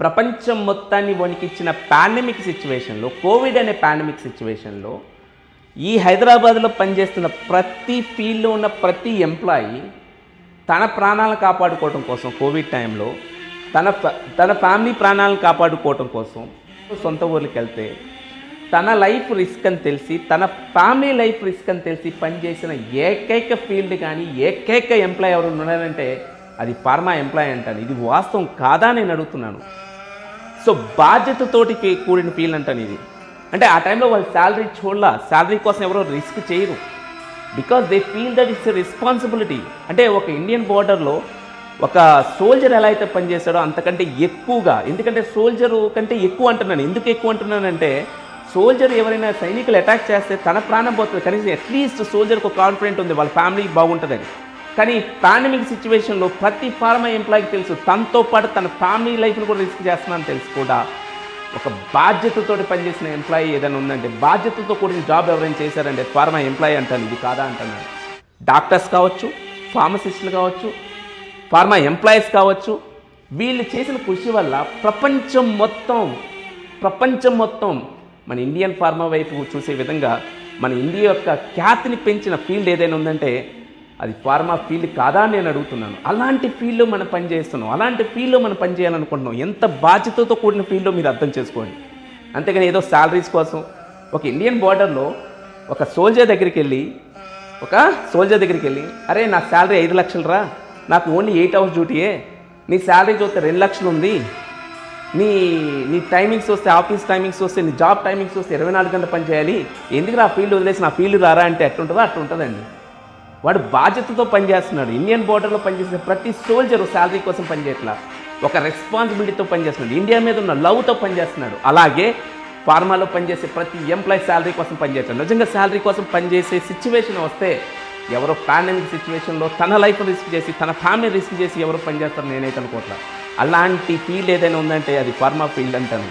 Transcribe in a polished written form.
ప్రపంచం మొత్తాన్ని వణికిచ్చిన పాండమిక్ సిచ్యువేషన్లో, కోవిడ్ అనే పాండమిక్ సిచ్యువేషన్లో ఈ హైదరాబాద్లో పనిచేస్తున్న ప్రతి ఫీల్డ్లో ఉన్న ప్రతి ఎంప్లాయీ తన ప్రాణాలను కాపాడుకోవడం కోసం, కోవిడ్ టైంలో తన ఫ్యామిలీ ప్రాణాలను కాపాడుకోవడం కోసం సొంత ఊర్లకు వెళ్తే తన లైఫ్ రిస్క్ అని తెలిసి, తన ఫ్యామిలీ లైఫ్ రిస్క్ అని తెలిసి పనిచేసిన ఏకైక ఫీల్డ్ కానీ ఏకైక ఎంప్లాయీ ఎవరు ఉన్నారంటే అది ఫార్మా ఎంప్లాయీ అంటాను. ఇది వాస్తవం కాదా నేను అడుగుతున్నాను. సో బాధ్యతతోటి కూడిన ఫీల్డ్ అంటాను ఇది. అంటే ఆ టైంలో వాళ్ళు శాలరీ చూడలా, శాలరీ కోసం ఎవరో రిస్క్ చేయరు. Because they feel that it's a responsibility. అంటే ఒక ఇండియన్ బోర్డర్లో ఒక సోల్జర్ ఎలా అయితే పనిచేస్తాడో అంతకంటే ఎక్కువగా, ఎందుకంటే సోల్జరు కంటే ఎక్కువ అంటున్నాను. ఎందుకు ఎక్కువ అంటున్నానంటే సోల్జర్ ఎవరైనా సైనికులు అటాక్ చేస్తే తన ప్రాణం పోతుంది, కనీసం అట్లీస్ట్ సోల్జర్కి ఒక కాన్ఫిడెంట్ ఉంది వాళ్ళ ఫ్యామిలీ బాగుంటుందని. కానీ పాండమిక్ సిచ్యువేషన్లో ప్రతి ఫార్మా ఎంప్లాయీకి తెలుసు తనతో పాటు తన ఫ్యామిలీ లైఫ్ని కూడా రిస్క్ చేస్తున్నానని తెలుసు కూడా ఒక బాధ్యతతో పనిచేసిన ఎంప్లాయీ ఏదైనా ఉందంటే, బాధ్యతతో కూడిన జాబ్ ఎవరైనా చేశారంటే ఫార్మా ఎంప్లాయీ అంటాను. ఇది కాదా అంటున్నాను. డాక్టర్స్ కావచ్చు, ఫార్మసిస్టులు కావచ్చు, ఫార్మా ఎంప్లాయీస్ కావచ్చు, వీళ్ళు చేసిన కృషి వల్ల ప్రపంచం మొత్తం మన ఇండియన్ ఫార్మా వైపు చూసే విధంగా మన ఇండియా యొక్క ఖ్యాతిని పెంచిన ఫీల్డ్ ఏదైనా ఉందంటే అది ఫార్మా ఫీల్డ్ కాదా అని నేను అడుగుతున్నాను. అలాంటి ఫీల్డ్లో మనం పనిచేస్తున్నాం, అలాంటి ఫీల్డ్లో మనం పనిచేయాలనుకుంటున్నాం. ఎంత బాధ్యతతో కూడిన ఫీల్డ్లో మీరు అర్థం చేసుకోండి. అంతేగాని ఏదో శాలరీస్ కోసం ఒక ఇండియన్ బార్డర్లో ఒక సోల్జర్ దగ్గరికి వెళ్ళి అరే నా శాలరీ 5 లక్షలు రా, నాకు ఓన్లీ 8 hours డ్యూటీయే, నీ శాలరీ చూస్తే 2 లక్షలు ఉంది, నీ టైమింగ్స్ వస్తే, ఆఫీస్ టైమింగ్స్ వస్తే, నీ జాబ్ టైమింగ్స్ వస్తే 24 గంటలు పని చేయాలి, ఎందుకు నా ఫీల్డ్ వదిలేసి నా ఫీల్డ్ రారా అంటే ఎట్టుంటుందో అట్టుంటుందండి. వాడు బాధ్యతతో పనిచేస్తున్నాడు. ఇండియన్ బోర్డర్లో పనిచేసిన ప్రతి సోల్జరు శాలరీ కోసం పనిచేయట్లా, ఒక రెస్పాన్సిబిలిటీతో పనిచేస్తున్నాడు, ఇండియా మీద ఉన్న లవ్తో పనిచేస్తున్నాడు. అలాగే ఫార్మాలో పనిచేసే ప్రతి ఎంప్లాయీ శాలరీ కోసం పనిచేస్తాడు. నిజంగా శాలరీ కోసం పనిచేసే సిచ్యువేషన్ వస్తే ఎవరో పాండమిక్ సిచ్యువేషన్లో తన లైఫ్ రిస్క్ చేసి, తన ఫ్యామిలీ రిస్క్ చేసి ఎవరో పనిచేస్తారు నేనైతే అనుకోవట్లా. అలాంటి ఫీల్డ్ ఏదైనా ఉందంటే అది ఫార్మా ఫీల్డ్ అంటాను.